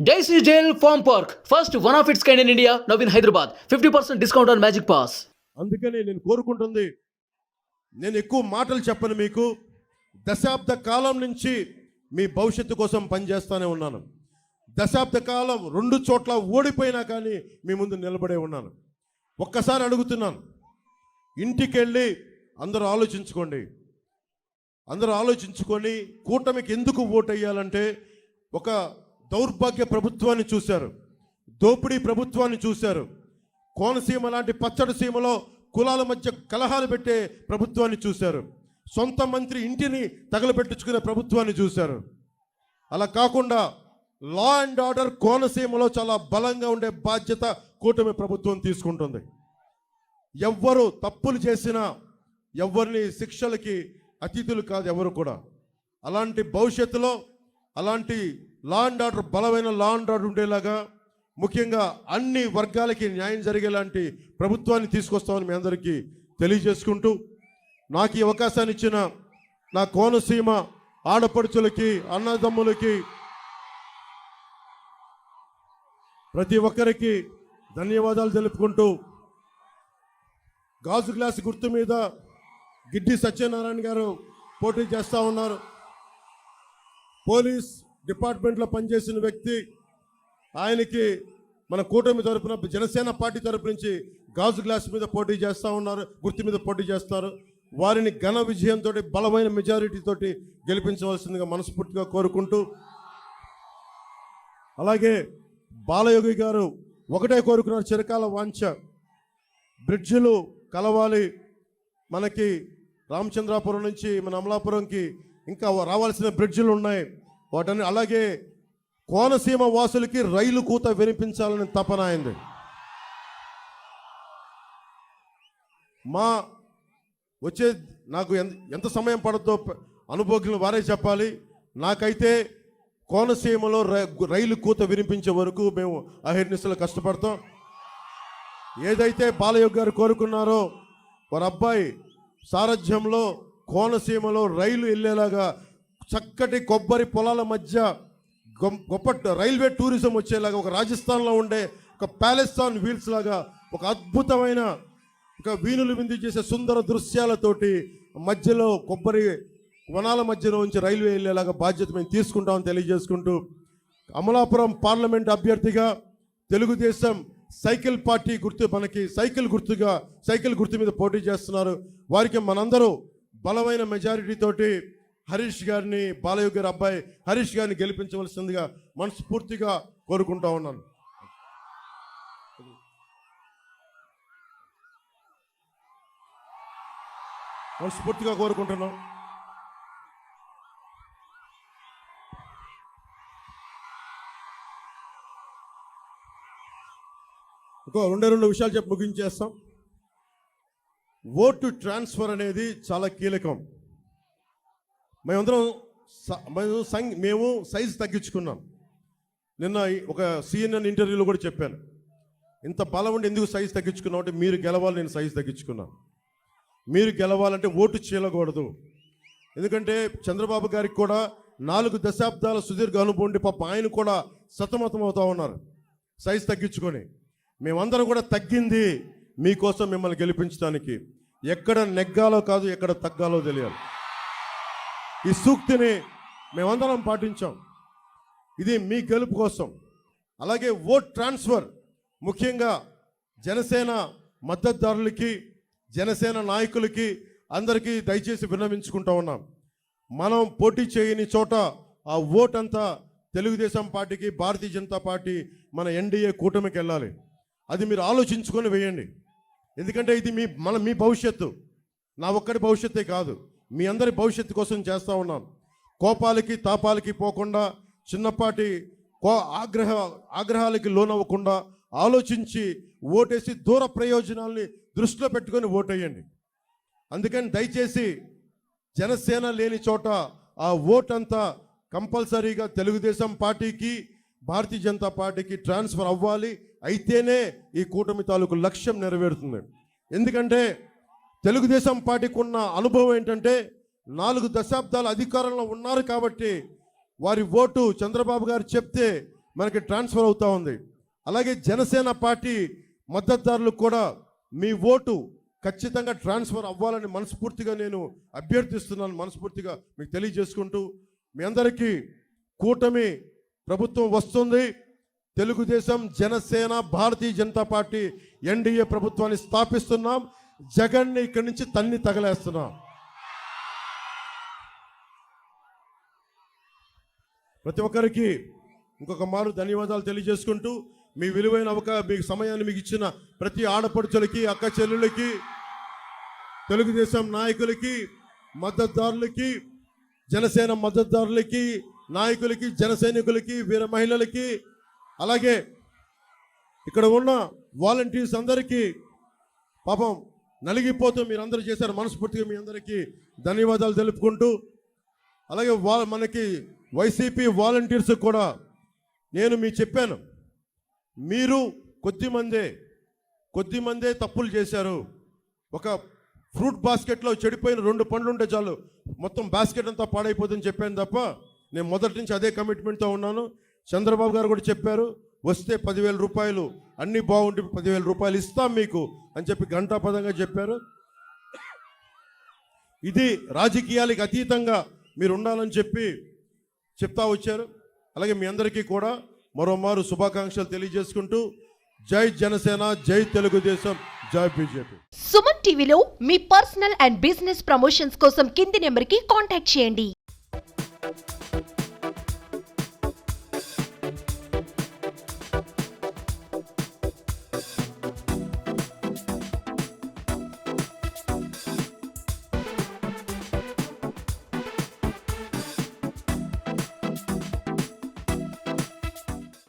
Daisy Jail Farm Park, first one of its kind in India, now in Hyderabad. 50% discount on Magic Pass. అందుకని నేను కోరుకుంటుంది, నేను ఎక్కువ మాటలు చెప్పను మీకు. దశాబ్ద కాలం నుంచి మీ భవిష్యత్తు కోసం పనిచేస్తూనే ఉన్నాను. దశాబ్ద కాలం 2 చోట్ల ఓడిపోయినా కానీ మీ ముందు నిలబడే ఉన్నాను. ఒక్కసారి అడుగుతున్నాను, ఇంటికి వెళ్ళి అందరూ ఆలోచించుకొని కూటమికి ఎందుకు ఓటు వేయాలంటే, ఒక దౌర్భాగ్య ప్రభుత్వాన్ని చూశారు, దోపిడీ ప్రభుత్వాన్ని చూశారు, కోనసీమ లాంటి పచ్చడి సీమలో కులాల మధ్య కలహాలు పెట్టే ప్రభుత్వాన్ని చూశారు, సొంత మంత్రి ఇంటిని తగలబెట్టించుకునే ప్రభుత్వాన్ని చూశారు. అలా కాకుండా లా అండ్ ఆర్డర్ కోనసీమలో చాలా బలంగా ఉండే బాధ్యత కూటమి ప్రభుత్వం తీసుకుంటుంది. ఎవ్వరు తప్పులు చేసినా ఎవరిని శిక్షలకి అతిథులు కాదు ఎవరు కూడా. అలాంటి భవిష్యత్తులో అలాంటి లా అండ్ ఆర్డర్, బలమైన లా అండ్ ఆర్డర్ ఉండేలాగా, ముఖ్యంగా అన్ని వర్గాలకి న్యాయం జరిగేలాంటి ప్రభుత్వాన్ని తీసుకొస్తామని మీ అందరికీ తెలియజేసుకుంటూ, నాకు ఈ అవకాశాన్ని ఇచ్చిన నా కోనసీమ ఆడపడుచులకి, అన్నదమ్ములకి, ప్రతి ఒక్కరికి ధన్యవాదాలు తెలుపుకుంటూ, గాజు గ్లాస్ గుర్తు మీద గిడ్డి సత్యనారాయణ గారు పోటీ చేస్తూ ఉన్నారు. పోలీస్ డిపార్ట్మెంట్లో పనిచేసిన వ్యక్తి. ఆయనకి మన కూటమి తరపున, జనసేన పార్టీ తరపు నుంచి గాజు గ్లాస్ మీద పోటీ చేస్తూ ఉన్నారు, గుర్తు మీద పోటీ చేస్తారు. వారిని ఘన విజయంతో, బలమైన మెజారిటీతోటి గెలిపించవలసిందిగా మనస్ఫూర్తిగా కోరుకుంటూ, అలాగే బాలయోగి గారు ఒకటే కోరుకున్నారు, చిరకాల వాంఛ, బ్రిడ్జిలు కలవాలి. మనకి రామచంద్రాపురం నుంచి మన అమలాపురంకి ఇంకా రావాల్సిన బ్రిడ్జిలు ఉన్నాయి, వాటన్ని. అలాగే కోనసీమ వాసులకి రైలు కూత వినిపించాలని తపన అయింది. మా వచ్చే నాకు ఎంత సమయం పడుతుందో అనుభోగులు వారే చెప్పాలి. నాకైతే కోనసీమలో రైలు కూత వినిపించే వరకు మేము అహర్నిశలు కష్టపడతాం. ఏదైతే బాలయోగి గారు కోరుకున్నారో, వారి అబ్బాయి సారథ్యంలో కోనసీమలో రైలు వెళ్ళేలాగా, చక్కటి కొబ్బరి పొలాల మధ్య గొప్ప రైల్వే టూరిజం వచ్చేలాగా, ఒక రాజస్థాన్లో ఉండే ఒక ప్యాలెస్ ఆన్ వీల్స్ లాగా, ఒక అద్భుతమైన, ఒక వీణులు విందు చేసే సుందర దృశ్యాలతోటి మధ్యలో కొబ్బరి వనాల మధ్యలో నుంచి రైల్వే వెళ్ళేలాగా బాధ్యత మేము తీసుకుంటామని తెలియజేసుకుంటూ, అమలాపురం పార్లమెంట్ అభ్యర్థిగా తెలుగుదేశం సైకిల్ పార్టీ గుర్తు, మనకి సైకిల్ గుర్తు మీద పోటీ చేస్తున్నారు. వారికి మనందరూ బలమైన మెజారిటీతోటి హరీష్ గారిని, బాలయోగి గారి అబ్బాయి హరీష్ గారిని గెలిపించవలసిందిగా మనస్ఫూర్తిగా కోరుకుంటా ఉన్నాను. మనస్ఫూర్తిగా కోరుకుంటున్నాం. ఇంకో రెండు విషయాలు చెప్పి ముగించేస్తాం. ఓటు ట్రాన్స్ఫర్ అనేది చాలా కీలకం. మేము సైజు తగ్గించుకున్నాం. నిన్న ఒక CNN ఇంటర్వ్యూలో కూడా చెప్పాను, ఇంత బలం ఉండి ఎందుకు సైజు తగ్గించుకున్నాం అంటే, మీరు గెలవాలి, నేను సైజు తగ్గించుకున్నాను. మీరు గెలవాలంటే ఓటు చీలకూడదు. ఎందుకంటే చంద్రబాబు గారికి కూడా 4 దశాబ్దాల సుదీర్ఘ అనుభవం ఉండి పాప ఆయన కూడా సతమతం అవుతూ ఉన్నారు సైజు తగ్గించుకొని. మేమందరం కూడా తగ్గింది మీకోసం, మిమ్మల్ని గెలిపించడానికి. ఎక్కడ నెగ్గాలో కాదు, ఎక్కడ తగ్గాలో తెలియాలి. ఈ సూక్తిని మేమందరం పాటించాం. ఇది మీ గెలుపు కోసం. అలాగే ఓట్ ట్రాన్స్ఫర్, ముఖ్యంగా జనసేన మద్దతుదారులకి, జనసేన నాయకులకి అందరికీ దయచేసి విన్నవించుకుంటూ ఉన్నాం. మనం పోటీ చేయని చోట ఆ ఓట్ అంతా తెలుగుదేశం పార్టీకి, భారతీయ జనతా పార్టీ, మన ఎన్డీఏ కూటమికి వెళ్ళాలి. అది మీరు ఆలోచించుకొని వేయండి. ఎందుకంటే ఇది మీ భవిష్యత్తు, నా ఒక్కడి భవిష్యత్తే కాదు, మీ అందరి భవిష్యత్తు కోసం చేస్తూ ఉన్నాం. కోపాలకి తాపాలకి పోకుండా, చిన్నపాటి ఆగ్రహాలకి లోనవ్వకుండా ఆలోచించి ఓటేసి దూర ప్రయోజనాల్ని దృష్టిలో పెట్టుకొని ఓటేయండి. అందుకని దయచేసి జనసేన లేని చోట ఆ ఓట్ అంతా కంపల్సరీగా తెలుగుదేశం పార్టీకి, భారతీయ జనతా పార్టీకి ట్రాన్స్ఫర్ అవ్వాలి. అయితేనే ఈ కూటమి తాలూకు లక్ష్యం నెరవేరుతుంది. ఎందుకంటే తెలుగుదేశం పార్టీకి ఉన్న అనుభవం ఏంటంటే, 4 దశాబ్దాల అధికారంలో ఉన్నారు కాబట్టి వారి ఓటు చంద్రబాబు గారు చెప్తే మనకి ట్రాన్స్ఫర్ అవుతూ ఉంది. అలాగే జనసేన పార్టీ మద్దతుదారులకు కూడా మీ ఓటు ఖచ్చితంగా ట్రాన్స్ఫర్ అవ్వాలని మనస్ఫూర్తిగా నేను అభ్యర్థిస్తున్నాను. మనస్ఫూర్తిగా మీకు తెలియజేసుకుంటూ మీ అందరికీ కూటమి ప్రభుత్వం వస్తుంది. తెలుగుదేశం, జనసేన, భారతీయ జనతా పార్టీ ఎన్డీఏ ప్రభుత్వాన్ని స్థాపిస్తున్నాం. జగన్ని ఇక్కడి నుంచి తన్ని తగలేస్తున్నాం. ప్రతి ఒక్కరికి ఇంకొక మారు ధన్యవాదాలు తెలియజేసుకుంటూ మీ విలువైన మీకు సమయాన్ని మీకు ఇచ్చిన ప్రతి ఆడపడుచులకి, అక్క చెల్లెళ్ళకి, తెలుగుదేశం నాయకులకి, మద్దతుదారులకి, జనసేన మద్దతుదారులకి, నాయకులకి, జన సైనికులకి, వీర మహిళలకి, అలాగే ఇక్కడ ఉన్న వాలంటీర్స్ అందరికీ పాపం నలిగిపోతూ మీరందరూ చేశారు. మనస్ఫూర్తిగా మీ అందరికీ ధన్యవాదాలు తెలుపుకుంటూ, అలాగే మనకి వైసీపీ వాలంటీర్స్ కూడా నేను మీకు చెప్పాను, మీరు కొద్దిమందే తప్పులు చేశారు. ఒక ఫ్రూట్ బాస్కెట్లో చెడిపోయిన 2 పండ్లు ఉంటే చాలు, మొత్తం బాస్కెట్ అంతా పాడైపోతుందని చెప్పాను తప్ప నేను మొదటి నుంచి అదే కమిట్మెంట్తో ఉన్నాను. చంద్రబాబు గారు కూడా చెప్పారు, వస్తే 10,000 రూపాయలు అన్నీ బాగుంటే 10,000 రూపాయలు ఇస్తాం మీకు అని చెప్పి ఘంటాపదంగా చెప్పారు. ఇది రాజకీయాలకు అతీతంగా మీరు ఉండాలని చెప్పి చెప్తా వచ్చారు. అలాగే మీ అందరికీ కూడా మరోమారు శుభాకాంక్షలు తెలియజేసుకుంటూ జై జనసేన, జై తెలుగుదేశం, జై బీజేపీ. సుమన్ టీవీలో మీ పర్సనల్ అండ్ బిజినెస్ ప్రమోషన్స్ కోసం కింది నెంబర్కి కాంటాక్ట్ చేయండి.